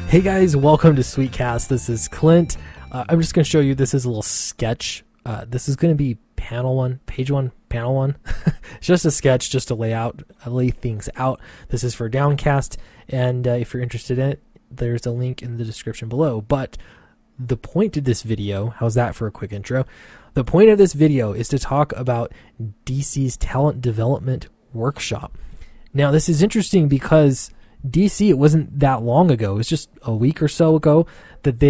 Hey guys, welcome to Sweetcast. This is Clint. I'm just going to show you, this is a little sketch. This is going to be panel 1, page 1, panel 1. It's just a sketch, just to lay things out. This is for Downcast, and if you're interested in it, there's a link in the description below. But the point of this video, how's that for a quick intro? The point of this video is to talk about DC's talent development workshop. Now, this is interesting because DC, it wasn't that long ago. It was just a week or so ago that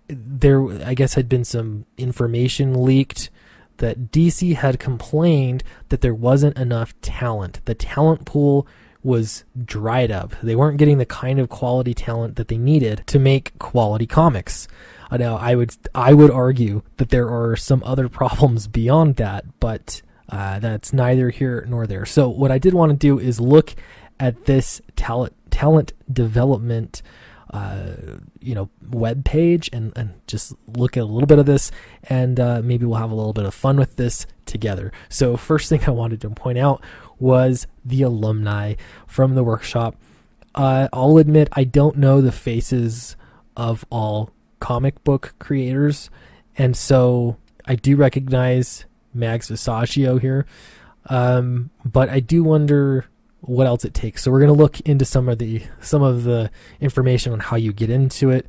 there I guess had been some information leaked that DC had complained that there wasn't enough talent. The talent pool was dried up. They weren't getting the kind of quality talent that they needed to make quality comics. Now, I would argue that there are some other problems beyond that, but that's neither here nor there. So what I did want to do is look at this talent development web page and just look at a little bit of this, and maybe we'll have a little bit of fun with this together. So first thing I wanted to point out was the alumni from the workshop. I'll admit I don't know the faces of all comic book creators, and so I do recognize Mags Visaccio here, but I do wonder what else it takes. So we're going to look into some of the information on how you get into it.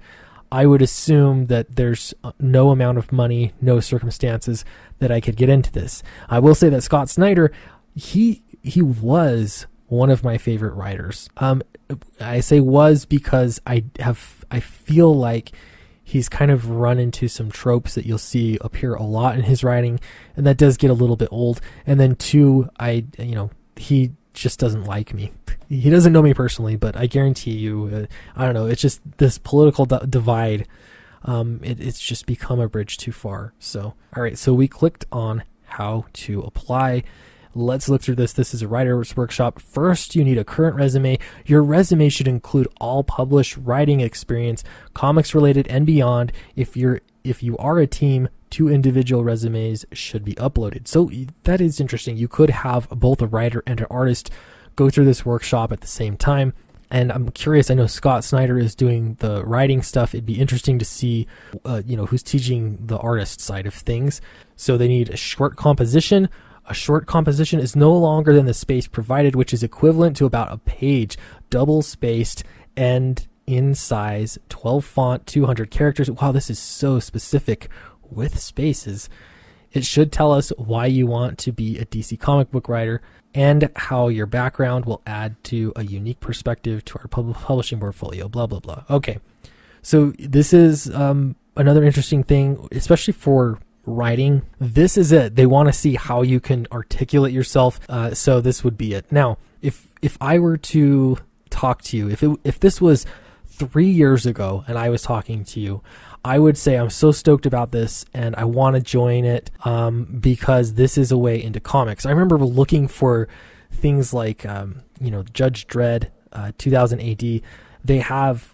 I would assume that there's no amount of money, no circumstances that I could get into this. I will say that Scott Snyder, he was one of my favorite writers. I say was because I feel like he's kind of run into some tropes that you'll see appear a lot in his writing, and that does get a little bit old. And then two, he just doesn't like me. He doesn't know me personally, but I guarantee you, I don't know, it's just this political divide. It's just become a bridge too far. So, all right, so we clicked on how to apply. Let's look through this. This is a writer's workshop. First, you need a current resume. Your resume should include all published writing experience, comics related and beyond. If you are a team, 2 individual resumes should be uploaded. So that is interesting. You could have both a writer and an artist go through this workshop at the same time. And I'm curious, I know Scott Snyder is doing the writing stuff. It'd be interesting to see, who's teaching the artist side of things. So they need a short composition. A short composition is no longer than the space provided, which is equivalent to about a page, double spaced and in size, 12 font, 200 characters. Wow, this is so specific with spaces. It should tell us why you want to be a DC comic book writer and how your background will add to a unique perspective to our publishing portfolio, blah, blah, blah. Okay, so this is another interesting thing, especially for writing. This is it. They want to see how you can articulate yourself. So this would be it. Now, if I were to talk to you, if this was 3 years ago and I was talking to you, I would say I'm so stoked about this and I want to join it because this is a way into comics. I remember looking for things like Judge Dredd, 2000 AD. They have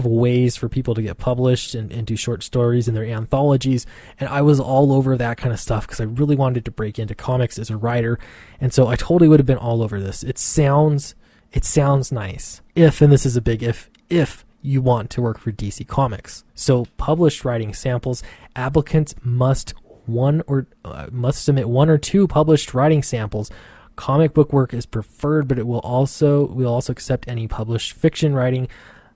ways for people to get published and do short stories in their anthologies, and I was all over that kind of stuff because I really wanted to break into comics as a writer, and so I totally would have been all over this. It sounds nice if, and this is a big if you want to work for DC Comics. So published writing samples. Applicants must submit 1 or 2 published writing samples. Comic book work is preferred, but we'll also accept any published fiction writing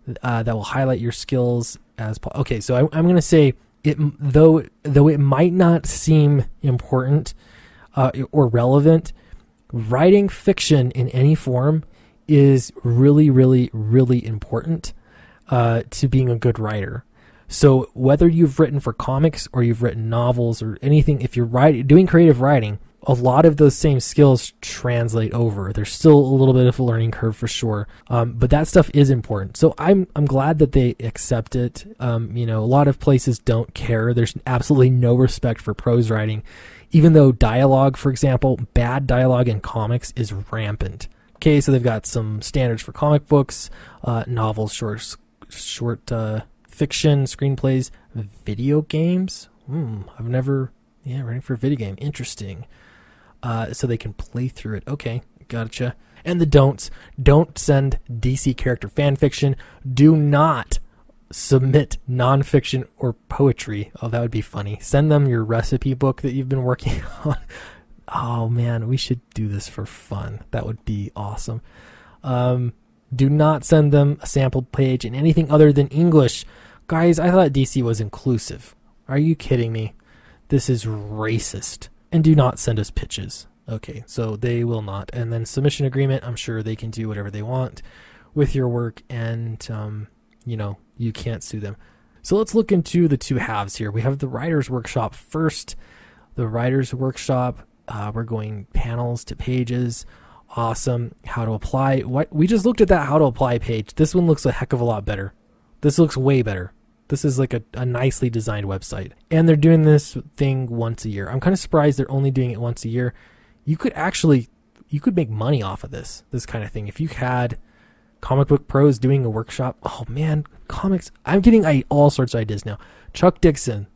that will highlight your skills as okay. So I'm going to say it, though it might not seem important or relevant, writing fiction in any form is really, really, really important to being a good writer. So whether you've written for comics or you've written novels or anything, if you're doing creative writing, a lot of those same skills translate over. There's still a little bit of a learning curve for sure, but that stuff is important. So I'm glad that they accept it. A lot of places don't care. There's absolutely no respect for prose writing, even though dialogue, for example, bad dialogue in comics is rampant. Okay, so they've got some standards for comic books, novels, short fiction, screenplays, video games. Writing for a video game. Interesting. So they can play through it. Okay, gotcha. And the don'ts. Don't send DC character fan fiction. Do not submit nonfiction or poetry. Oh, that would be funny. Send them your recipe book that you've been working on. Oh man, we should do this for fun. That would be awesome. Do not send them a sample page in anything other than English. Guys, I thought DC was inclusive. Are you kidding me? This is racist. And do not send us pitches. Okay, so they will not. And then submission agreement, I'm sure they can do whatever they want with your work, and you can't sue them. So let's look into the two halves here. We have the writer's workshop first. The writer's workshop, we're going panels to pages. Awesome. How to apply. What we just looked at that how to apply page. This one looks a heck of a lot better. This looks way better. This is like a nicely designed website. And they're doing this thing once a year. I'm kind of surprised they're only doing it once a year. You could make money off of this kind of thing. If you had comic book pros doing a workshop, oh man, comics. I'm getting all sorts of ideas now. Chuck Dixon,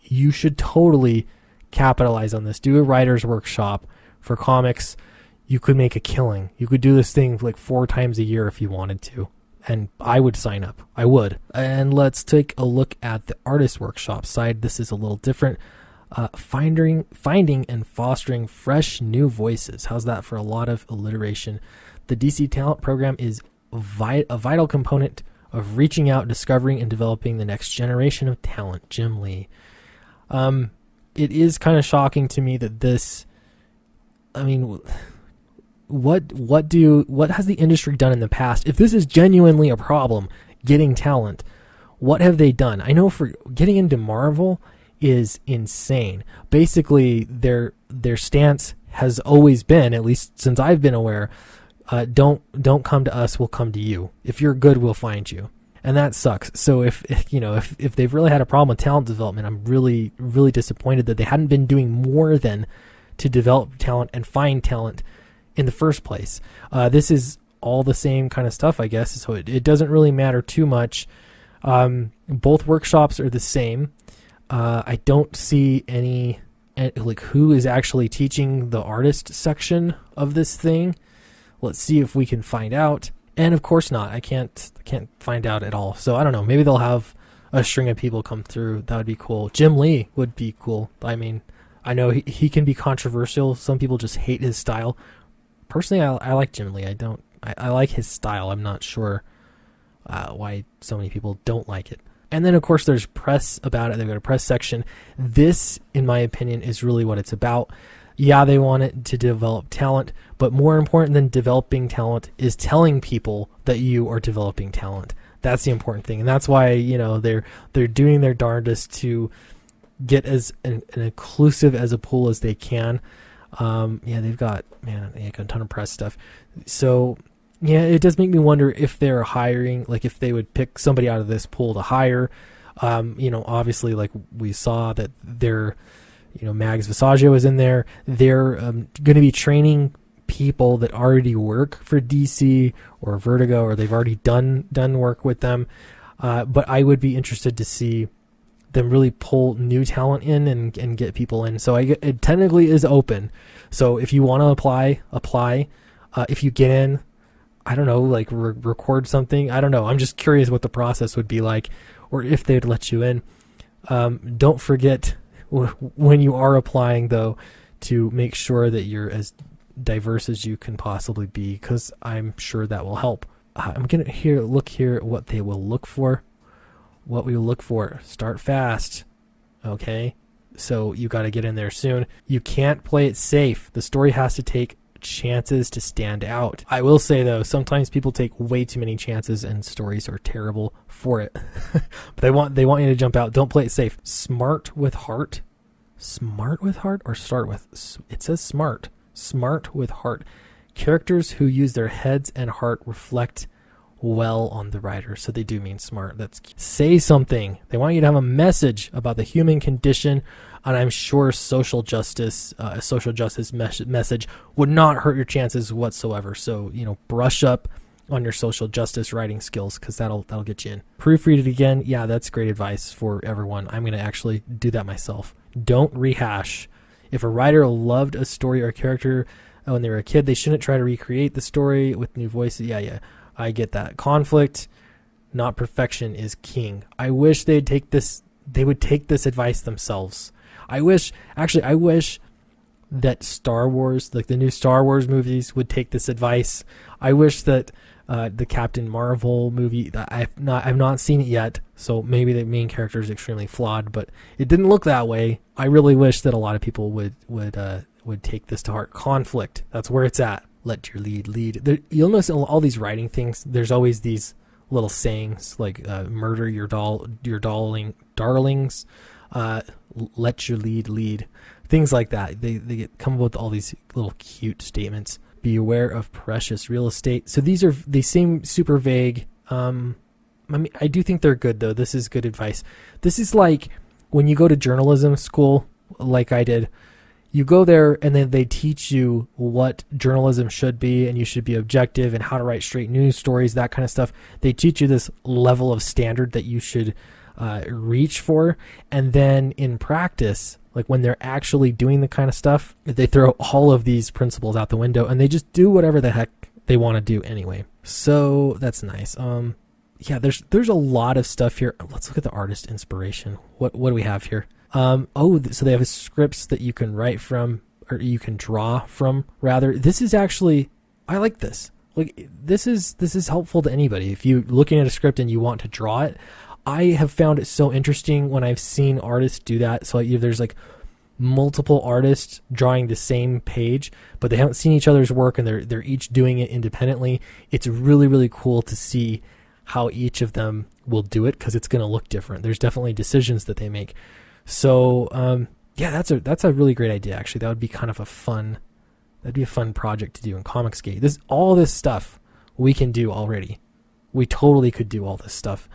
you should totally capitalize on this. Do a writer's workshop for comics. You could make a killing. You could do this thing like 4 times a year if you wanted to. And I would sign up. I would. And let's take a look at the artist workshop side. This is a little different. Finding and fostering fresh new voices. How's that for a lot of alliteration? The DC Talent Program is a vital component of reaching out, discovering, and developing the next generation of talent. Jim Lee. It is kind of shocking to me that this. I mean, what has the industry done in the past? If this is genuinely a problem, getting talent, what have they done? I know for getting into Marvel is insane. Basically, their stance has always been, at least since I've been aware, don't come to us, we'll come to you. If you're good, we'll find you. And that sucks. So if they've really had a problem with talent development, I'm really, really disappointed that they hadn't been doing more than to develop talent and find talent in the first place. This is all the same kind of stuff, I guess, so it doesn't really matter too much. Both workshops are the same. I don't see any, like, who is actually teaching the artist section of this thing. Let's see if we can find out. And of course not. I can't find out at all. So I don't know. Maybe they'll have a string of people come through. That would be cool. Jim Lee would be cool. I mean, I know he can be controversial. Some people just hate his style. Personally, I like Jim Lee. I like his style. I'm not sure why so many people don't like it. And then, of course, there's press about it. They've got a press section. This, in my opinion, is really what it's about. Yeah, they want it to develop talent, but more important than developing talent is telling people that you are developing talent. That's the important thing, and that's why they're doing their darndest to get as an inclusive as a pool as they can. They've got a ton of press stuff. So yeah, it does make me wonder if they're hiring, like if they would pick somebody out of this pool to hire. Obviously, like we saw that they're, Mags Visaggio is in there. They're going to be training people that already work for DC or Vertigo, or they've already done work with them. But I would be interested to see them really pull new talent in and get people in. So it technically is open. So if you want to apply. If you get in, I don't know, like record something. I don't know. I'm just curious what the process would be like, or if they'd let you in. Don't forget when you are applying, though, to make sure that you're as diverse as you can possibly be, because I'm sure that will help. I'm going to look here at what they will look for. What we will look for. Start fast. Okay? So you got to get in there soon. You can't play it safe. The story has to take chances to stand out. I will say, though, sometimes people take way too many chances and stories are terrible for it. But they want you to jump out. Don't play it safe. Smart with heart. Smart with heart or start with? It says smart. Smart with heart. Characters who use their heads and heart reflect well on the writer. So they do mean smart. Say something. They want you to have a message about the human condition, and I'm sure social justice message would not hurt your chances whatsoever. So brush up on your social justice writing skills, because that'll get you in. Proofread it again. Yeah, that's great advice for everyone. I'm going to actually do that myself. Don't rehash. If a writer loved a story or character when they were a kid, they shouldn't try to recreate the story with new voices. Yeah, I get that. Conflict. not perfection, is king. I wish they would take this advice themselves. I wish that Star Wars, like the new Star Wars movies, would take this advice. I wish that the Captain Marvel movie, I've not seen it yet, so maybe the main character is extremely flawed, but it didn't look that way. I really wish that a lot of people would take this to heart. Conflict, that's where it's at. Let your lead lead. You'll notice in all these writing things, there's always these little sayings like murder your darlings, let your lead lead, things like that. They come up with all these little cute statements. Be aware of precious real estate. So they seem super vague. I mean, I do think they're good though. This is good advice. This is like when you go to journalism school, like I did. You go there and then they teach you what journalism should be, and you should be objective and how to write straight news stories, that kind of stuff. They teach you this level of standard that you should reach for. And then in practice, like when they're actually doing the kind of stuff, they throw all of these principles out the window and they just do whatever the heck they want to do anyway. So that's nice. Yeah, there's a lot of stuff here. Let's look at the artist inspiration. What do we have here? So they have scripts that you can write from, or you can draw from, rather. This is actually, I like this. Like this is helpful to anybody. If you're looking at a script and you want to draw it, I have found it so interesting when I've seen artists do that. So there's like multiple artists drawing the same page, but they haven't seen each other's work and they're each doing it independently. It's really, really cool to see how each of them will do it, because it's going to look different. There's definitely decisions that they make. So yeah, that's a really great idea. Actually, that would be kind of a fun project to do in Comicsgate. All this stuff we can do already. We totally could do all this stuff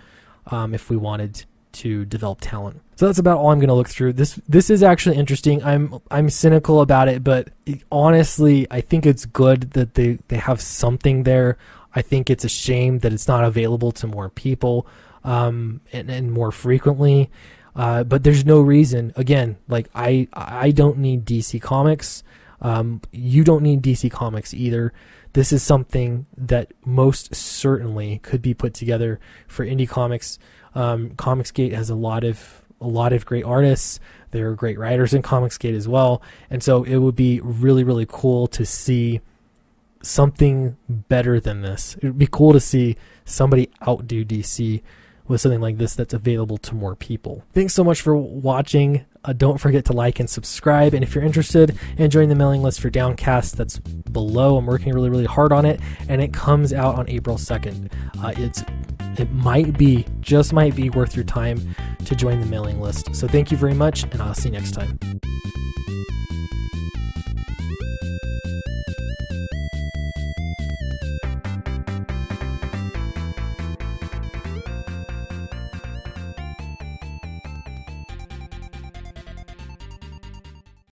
if we wanted to develop talent. So that's about all I'm going to look through. This is actually interesting. I'm cynical about it, but honestly, I think it's good that they have something there. I think it's a shame that it's not available to more people and more frequently. But there's no reason. Again, like I don't need DC Comics. You don't need DC Comics either. This is something that most certainly could be put together for indie comics. Comicsgate has a lot of great artists. There are great writers in Comicsgate as well, and so it would be really, really cool to see something better than this. It would be cool to see somebody outdo DC with something like this that's available to more people. Thanks so much for watching. Don't forget to like and subscribe. And if you're interested in joining the mailing list for Downcast, that's below. I'm working really, really hard on it, and it comes out on April 2nd. It just might be worth your time to join the mailing list. So thank you very much, and I'll see you next time.